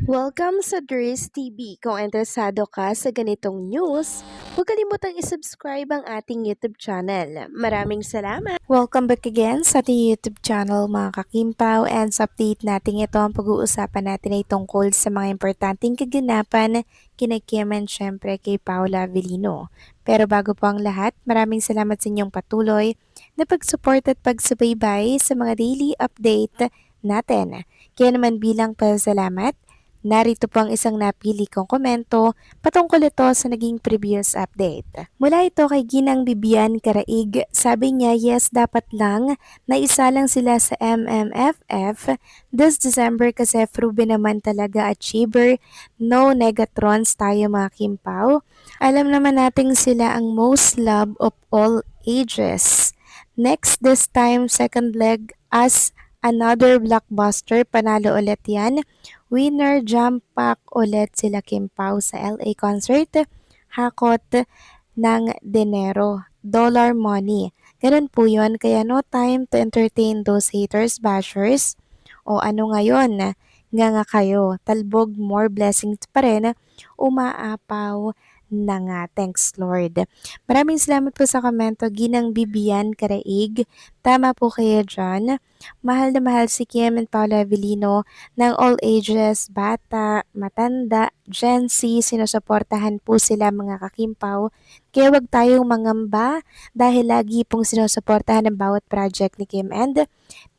Welcome sa Dries TV. Kung interesado ka sa ganitong news, huwag kalimutang isubscribe ang ating YouTube channel. Maraming salamat! Welcome back again sa ating YouTube channel mga kakimpaw, and sa update natin ito ang pag-uusapan natin ay tungkol sa mga importanteng kaganapan kina Kim and syempre kay Paula Avellino. Pero bago po ang lahat, maraming salamat sa inyong patuloy na pag-support at pagsubaybay sa mga daily update natin. Kaya naman bilang pasalamat, narito po ang isang napili kong komento patungkol ito sa naging previous update. Mula ito kay Ginang Bibian Karaig, sabi niya yes dapat lang na isa lang sila sa MMFF this December kasi proven naman talaga achiever, no negatrons tayo mga Kimpaw. Alam naman nating sila ang most loved of all ages. Next this time second leg as another blockbuster, panalo ulit yan. Winner jump pack ulit sila Kim Pao sa LA concert. Hakot ng dinero, dollar money. Ganun po yun, kaya no time to entertain those haters, bashers. O ano ngayon, nga kayo, talbog more blessings pa rin, umaapaw na nga. Thanks Lord. Maraming salamat po sa komento, Ginang Bibian Karaig. Tama po kayo dyan. Mahal na mahal si Kim and Paula Avellino ng all ages, bata, matanda, Gen Z, sinusuportahan po sila mga kakimpaw. Kaya wag tayong mangamba dahil lagi pong sinusuportahan ng bawat project ni Kim and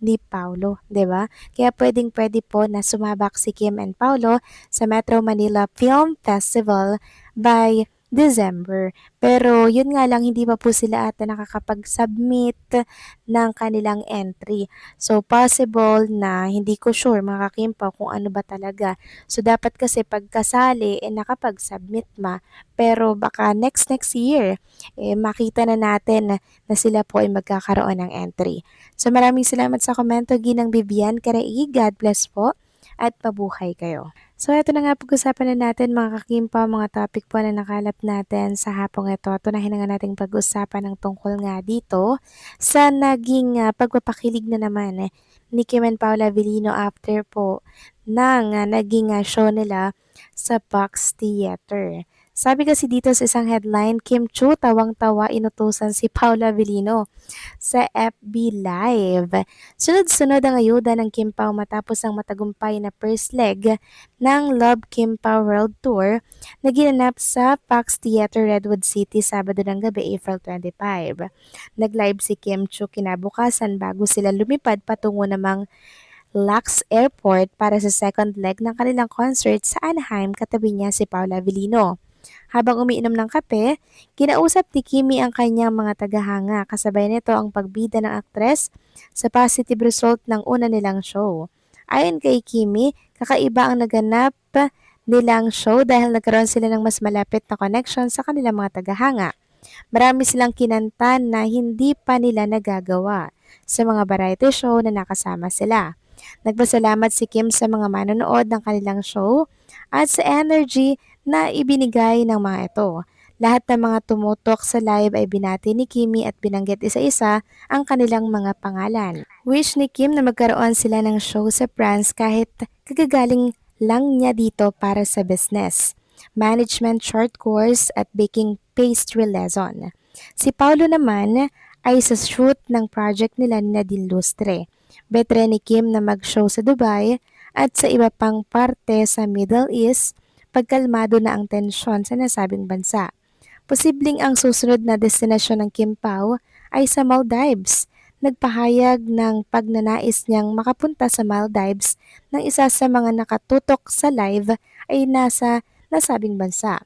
ni Paulo, 'di ba? Kaya pwedeng-pwede po na sumabak si Kim and Paulo sa Metro Manila Film Festival by December. Pero yun nga lang, hindi pa po sila ata nakakapag-submit ng kanilang entry. So possible na hindi ko sure mga kakimpa kung ano ba talaga. So dapat kasi pagkasali nakapag-submit pero baka next year makita na natin na sila po ay magkakaroon ng entry. So maraming salamat sa komento, Ginang Bibian Karaig. God bless po at mabuhay kayo. So ito na nga pag-usapan na natin mga kakimpa, mga topic po na nakalap natin sa hapong ito. Tunahin na nga nating pag-usapan ng tungkol nga dito sa naging pagpapakilig na naman ni Kim and Paula Avellino after po ng naging show nila sa Box Theater. Sabi kasi dito sa isang headline, Kim Chu tawang-tawa inutusan si Paula Avellino sa FB Live. Sunod-sunod ang ayuda ng Kim Pao matapos ang matagumpay na first leg ng Love Kim Pao World Tour na ginanap sa Fox Theater Redwood City Sabado ng gabi, April 25. Nag-live si Kim Chu kinabukasan bago sila lumipad patungo namang Lux Airport para sa second leg ng kanilang concert sa Anaheim, katabi niya si Paula Avellino. Habang umiinom ng kape, kinausap ni Kimi ang kanyang mga tagahanga, kasabay nito ang pagbida ng aktres sa positive result ng una nilang show. Ayon kay Kimi, kakaiba ang naganap nilang show dahil nagkaroon sila ng mas malapit na connection sa kanilang mga tagahanga. Marami silang kinanta na hindi pa nila nagagawa sa mga variety show na nakasama sila. Nagpasalamat si Kim sa mga manonood ng kanilang show at sa energy na ibinigay ng mga ito. Lahat ng mga tumutok sa live ay binati ni Kimi at binanggit isa-isa ang kanilang mga pangalan. Wish ni Kim na magkaroon sila ng show sa France kahit kagagaling lang niya dito para sa business, management short course at baking pastry lesson. Si Paulo naman ay sa shoot ng project nila ni Nadine Lustre. Betre ni Kim na mag-show sa Dubai at sa iba pang parte sa Middle East pagkalmado na ang tensyon sa nasabing bansa. Posibleng ang susunod na destinasyon ng Kim Pao ay sa Maldives. Nagpahayag ng pagnanais niyang makapunta sa Maldives ng isa sa mga nakatutok sa live ay nasa nasabing bansa.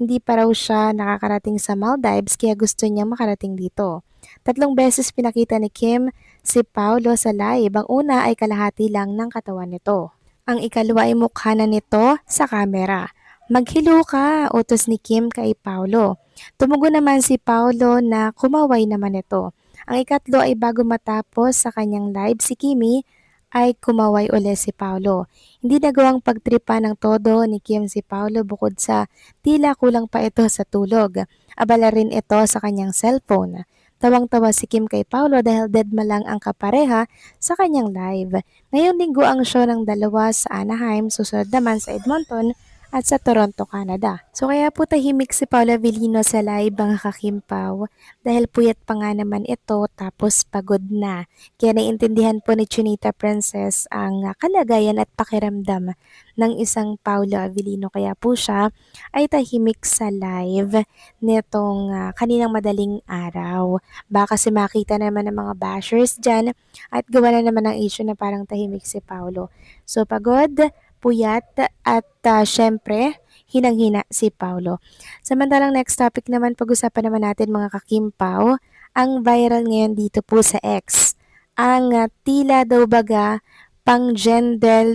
Hindi pa raw siya nakakarating sa Maldives kaya gusto niyang makarating dito. 3 beses pinakita ni Kim si Paulo sa live. Ang una ay kalahati lang ng katawan nito. Ang ikalawa ay mukha na nito sa kamera. Maghilo ka, utos ni Kim kay Paulo. Tumugon naman si Paulo na kumaway naman ito. Ang ikatlo ay bago matapos sa kanyang live si Kimi ay kumaway uli si Paulo. Hindi nagawang pagtripa ng todo ni Kim si Paulo bukod sa tila kulang pa ito sa tulog. Abala rin ito sa kanyang cellphone. Tawang-tawa si Kim kay Paolo dahil deadma lang ang kapareha sa kanyang live. Ngayong linggo ang show ng dalawa sa Anaheim, susunod naman sa Edmonton at sa Toronto, Canada. So kaya po tahimik si Paula Avellino sa live mga kakimpaw dahil puyat pa nga naman ito tapos pagod na. Kaya naiintindihan po ni Chinita Princess ang kalagayan at pakiramdam ng isang Paula Avellino. Kaya po siya ay tahimik sa live nitong kaninang madaling araw. Baka kasi makita naman ng mga bashers dyan at gawa na naman ng issue na parang tahimik si Paulo. So pagod, puyat at syempre hinang-hina si Paulo. Samantalang next topic naman pag-usapan naman natin mga kakimpaw, ang viral ngayon dito po sa X. Ang tila daw baga pang gender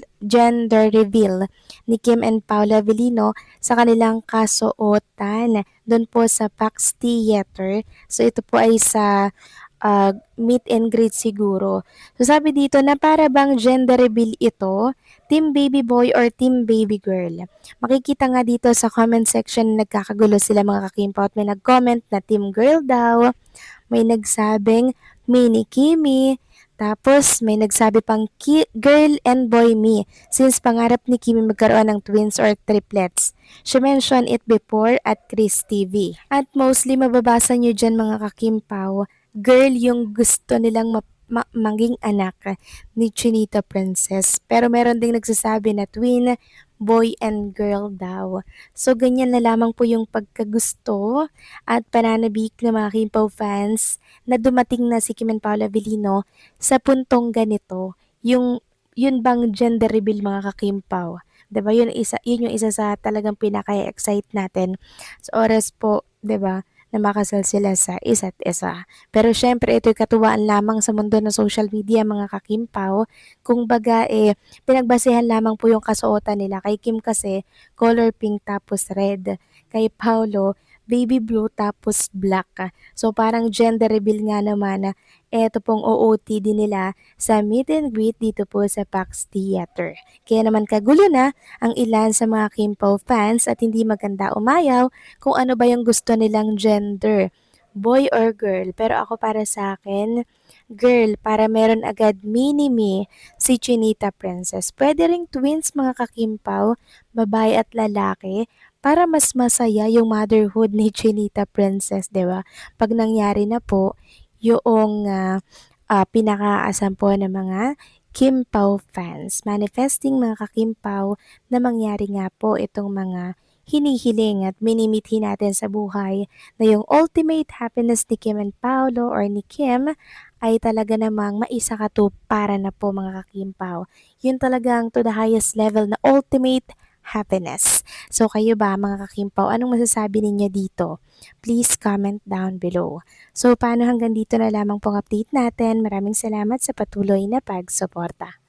reveal ni Kim and Paula Avellino sa kanilang kasuotan doon po sa Pax Theater. So ito po ay sa meet and greet siguro. So sabi dito na para bang gender reveal ito, team baby boy or team baby girl. Makikita nga dito sa comment section nagkakagulo sila mga kakimpaw at may nag-comment na team girl daw, may nagsabing mini Kimi, tapos may nagsabi pang girl and boy me since pangarap ni Kimi magkaroon ng twins or triplets. She mentioned it before at Chris TV. At mostly mababasa nyo dyan mga kakimpaw, girl yung gusto nilang maging anak ni Chinita Princess. Pero meron ding nagsasabi na twin, boy and girl daw. So ganyan na lamang po yung pagkagusto at pananabik ng mga Kimpaw fans na dumating na si Kim and Paula Avellino sa puntong ganito. Yun bang gender reveal mga kakimpaw? 'Di ba? Yun yung isa sa talagang pinaka-excite natin sa oras po, 'di ba? Na makasal sila sa isa't isa. Pero syempre ito'y katuwaan lamang sa mundo ng social media mga kakimpaw. Kung baga pinagbasehan lamang po yung kasuotan nila. Kay Kim kasi color pink tapos red. Kay Paulo baby blue tapos black. So parang gender reveal nga naman na eto pong OOTD nila sa meet and greet dito po sa Pax Theater. Kaya naman kagulo na ang ilan sa mga Kimpaw fans at hindi maganda umayaw kung ano ba yung gusto nilang gender, boy or girl. Pero ako para sa akin, girl, para meron agad mini-me si Chinita Princess. Pwede ring twins mga kakimpaw, babae at lalaki, para mas masaya yung motherhood ni Chinita Princess, di ba? Pag nangyari na po, yung pinakaasam po ng mga Kimpaw fans. Manifesting mga kakimpaw na mangyari nga po itong mga hinihiling at minimithi natin sa buhay na yung ultimate happiness ni Kim and Paolo or ni Kim ay talaga namang maisakatuparan na po mga kakimpaw. Yun talagang to the highest level na ultimate happiness. So kayo ba mga kakimpaw, anong masasabi ninyo dito? Please comment down below. So paano hanggang dito na lamang pong update natin. Maraming salamat sa patuloy na pagsuporta.